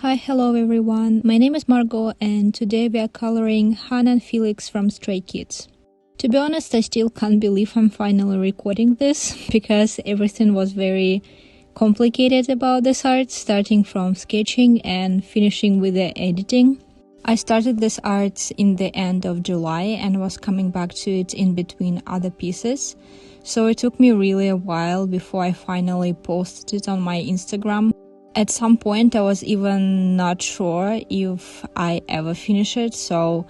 Hi, hello everyone. My name is Margo and today we are coloring Han and Felix from Stray Kids. To be honest, I still can't believe I'm finally recording this because everything was very complicated about this art, starting from sketching and finishing with the editing. I started this art in the end of July and was coming back to it in between other pieces. So it took me really a while before I finally posted it on my Instagram. At some point I was even not sure if I ever finish it, so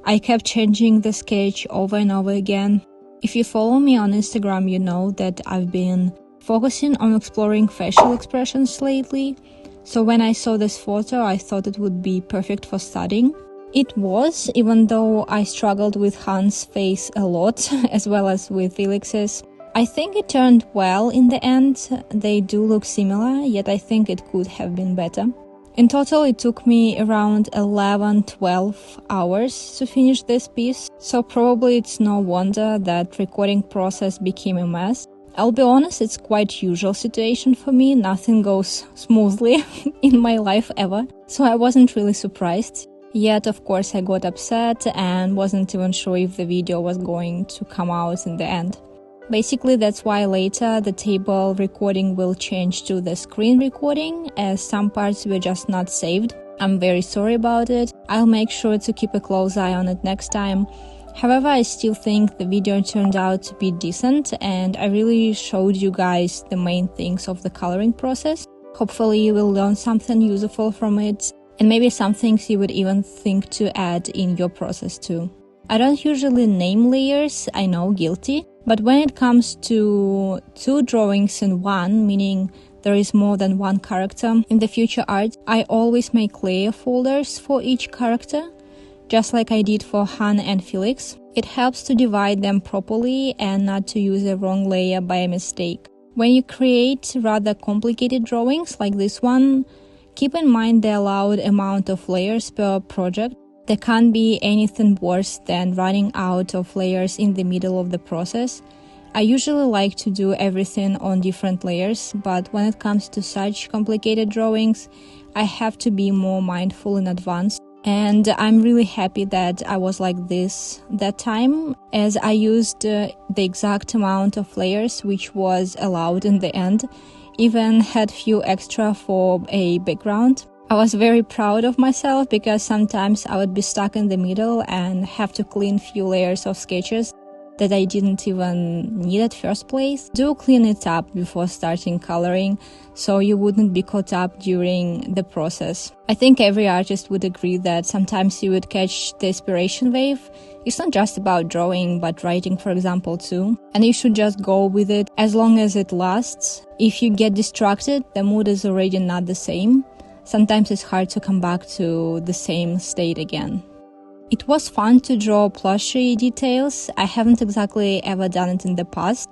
I kept changing the sketch over and over again. If you follow me on Instagram, you know that I've been focusing on exploring facial expressions lately. So when I saw this photo, I thought it would be perfect for studying. It was, even though I struggled with Han's face a lot, as well as with Felix's. I think it turned well in the end. They do look similar, yet I think it could have been better. In total, it took me around 11-12 hours to finish this piece, so probably it's no wonder that recording process became a mess. I'll be honest, it's quite usual situation for me, nothing goes smoothly in my life ever, so I wasn't really surprised. Yet, of course, I got upset and wasn't even sure if the video was going to come out in the end. Basically, that's why later the table recording will change to the screen recording, as some parts were just not saved. I'm very sorry about it. I'll make sure to keep a close eye on it next time. However, I still think the video turned out to be decent and I really showed you guys the main things of the coloring process. Hopefully you will learn something useful from it and maybe some things you would even think to add in your process too. I don't usually name layers, I know, guilty. But when it comes to two drawings in one, meaning there is more than one character in the future art, I always make layer folders for each character, just like I did for Han and Felix. It helps to divide them properly and not to use a wrong layer by mistake. When you create rather complicated drawings like this one, keep in mind the allowed amount of layers per project. There can't be anything worse than running out of layers in the middle of the process. I usually like to do everything on different layers, but when it comes to such complicated drawings, I have to be more mindful in advance. And I'm really happy that I was like this that time, as I used the exact amount of layers which was allowed in the end, even had few extra for a background. I was very proud of myself because sometimes I would be stuck in the middle and have to clean few layers of sketches that I didn't even need at first place. Do clean it up before starting coloring so you wouldn't be caught up during the process. I think every artist would agree that sometimes you would catch the inspiration wave. It's not just about drawing, but writing, for example, too. And you should just go with it as long as it lasts. If you get distracted, the mood is already not the same. Sometimes it's hard to come back to the same state again. It was fun to draw plushy details. I haven't exactly ever done it in the past.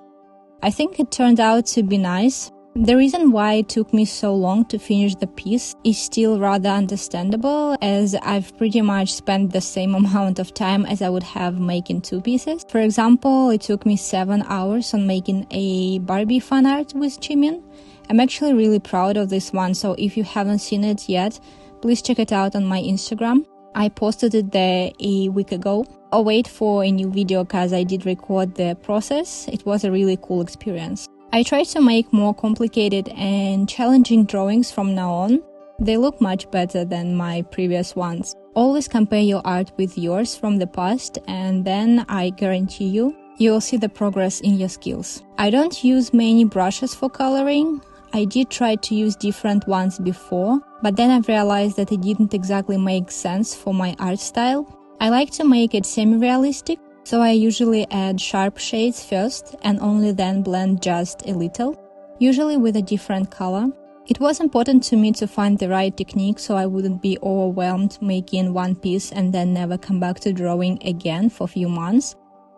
I think it turned out to be nice. The reason why it took me so long to finish the piece is still rather understandable, as I've pretty much spent the same amount of time as I would have making two pieces. For example, it took me 7 hours on making a Barbie fan art with Jimin. I'm actually really proud of this one, so if you haven't seen it yet, please check it out on my Instagram. I posted it there a week ago. I'll wait for a new video cause I did record the process. It was a really cool experience. I try to make more complicated and challenging drawings from now on. They look much better than my previous ones. Always compare your art with yours from the past and then I guarantee you will see the progress in your skills. I don't use many brushes for coloring. I did try to use different ones before, but then I've realized that it didn't exactly make sense for my art style. I like to make it semi-realistic, so I usually add sharp shades first and only then blend just a little, usually with a different color. It was important to me to find the right technique so I wouldn't be overwhelmed making one piece and then never come back to drawing again for a few months.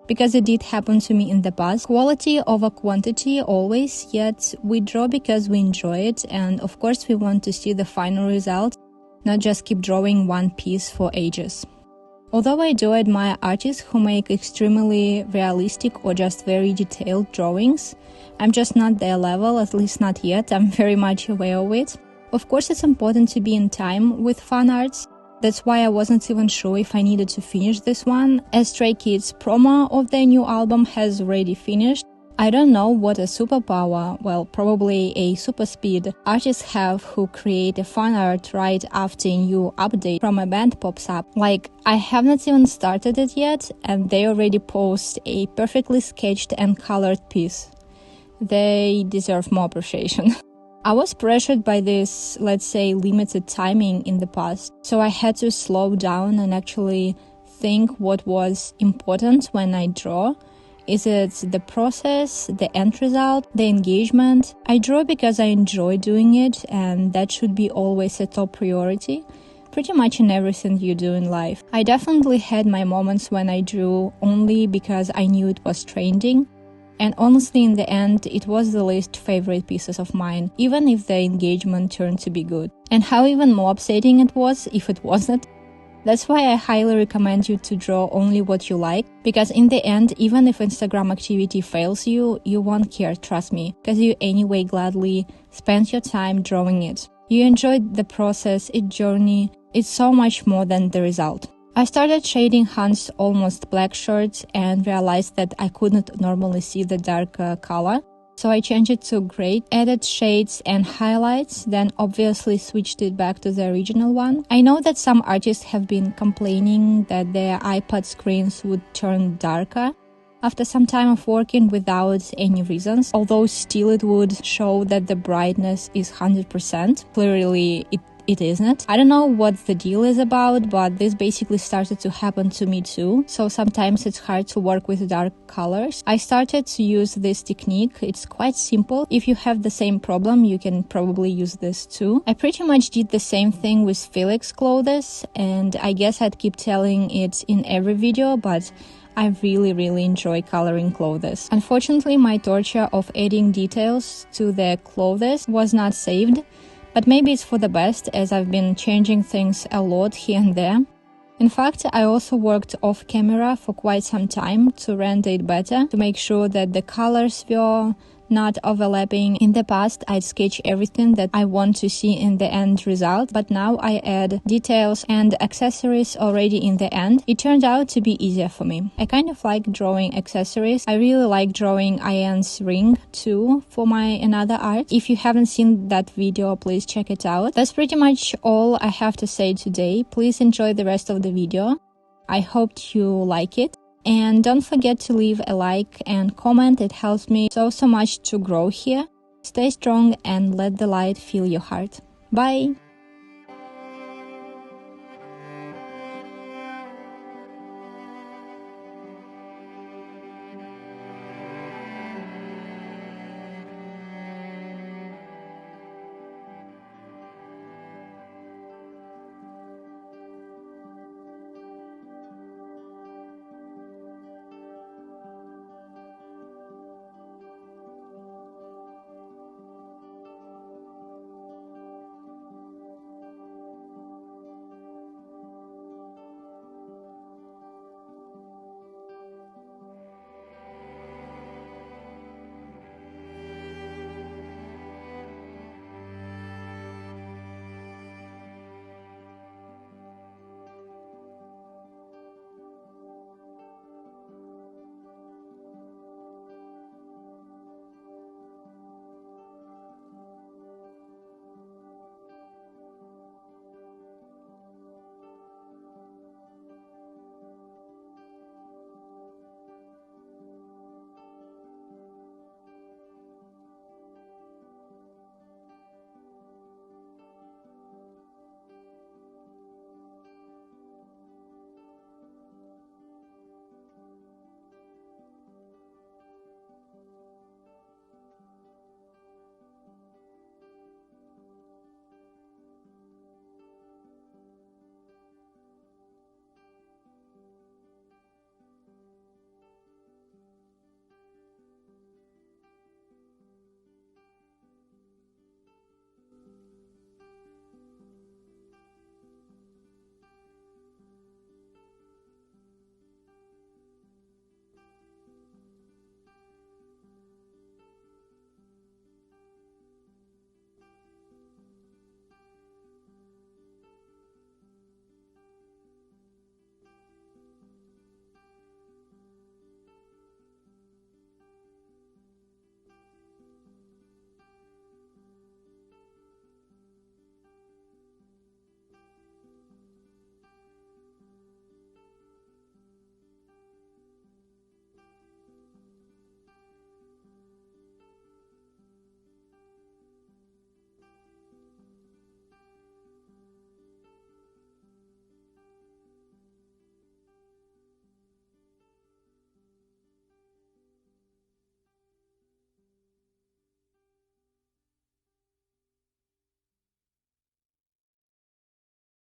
Because it did happen to me in the past. Quality over quantity always, yet we draw because we enjoy it and of course we want to see the final result, not just keep drawing one piece for ages. Although I do admire artists who make extremely realistic or just very detailed drawings, I'm just not their level, at least not yet. I'm very much aware of it. Of course, it's important to be in time with fan arts. That's why I wasn't even sure if I needed to finish this one, as Stray Kids' promo of their new album has already finished. I don't know what a superpower, well, probably a super speed, artists have who create a fan art right after a new update from a band pops up. Like, I haven't even started it yet, and they already post a perfectly sketched and colored piece. They deserve more appreciation. I was pressured by this, let's say, limited timing in the past, so I had to slow down and actually think what was important when I draw. Is it the process, the end result, the engagement? I draw because I enjoy doing it, and that should be always a top priority, pretty much in everything you do in life. I definitely had my moments when I drew only because I knew it was trending, and honestly in the end it was the least favorite pieces of mine, even if the engagement turned to be good. And how even more upsetting it was if it wasn't. That's why I highly recommend you to draw only what you like, because in the end, even if Instagram activity fails you, you won't care, trust me, because you anyway gladly spent your time drawing it. You enjoyed the process, its journey, it's so much more than the result. I started shading Han's almost black shirt and realized that I couldn't normally see the darker color. So I changed it to gray, added shades and highlights, then obviously switched it back to the original one. I know that some artists have been complaining that their iPad screens would turn darker after some time of working without any reasons, although still it would show that the brightness is 100%. Clearly it isn't. I don't know what the deal is about, but this basically started to happen to me too, so sometimes it's hard to work with dark colors. I started to use this technique. It's quite simple. If you have the same problem, you can probably use this too. I pretty much did the same thing with JiLix clothes, and I guess I'd keep telling it in every video, but I really enjoy coloring clothes. Unfortunately, my torture of adding details to the clothes was not saved. But maybe it's for the best, as I've been changing things a lot here and there. In fact, I also worked off camera for quite some time to render it better, to make sure that the colors were not overlapping. In the past, I'd sketch everything that I want to see in the end result, but now I add details and accessories already in the end. It turned out to be easier for me. I kind of like drawing accessories. I really like drawing Ian's ring too for my another art. If you haven't seen that video, please check it out. That's pretty much all I have to say today. Please enjoy the rest of the video. I hope you like it. And don't forget to leave a like and comment, it helps me so much to grow here. Stay strong and let the light fill your heart. Bye!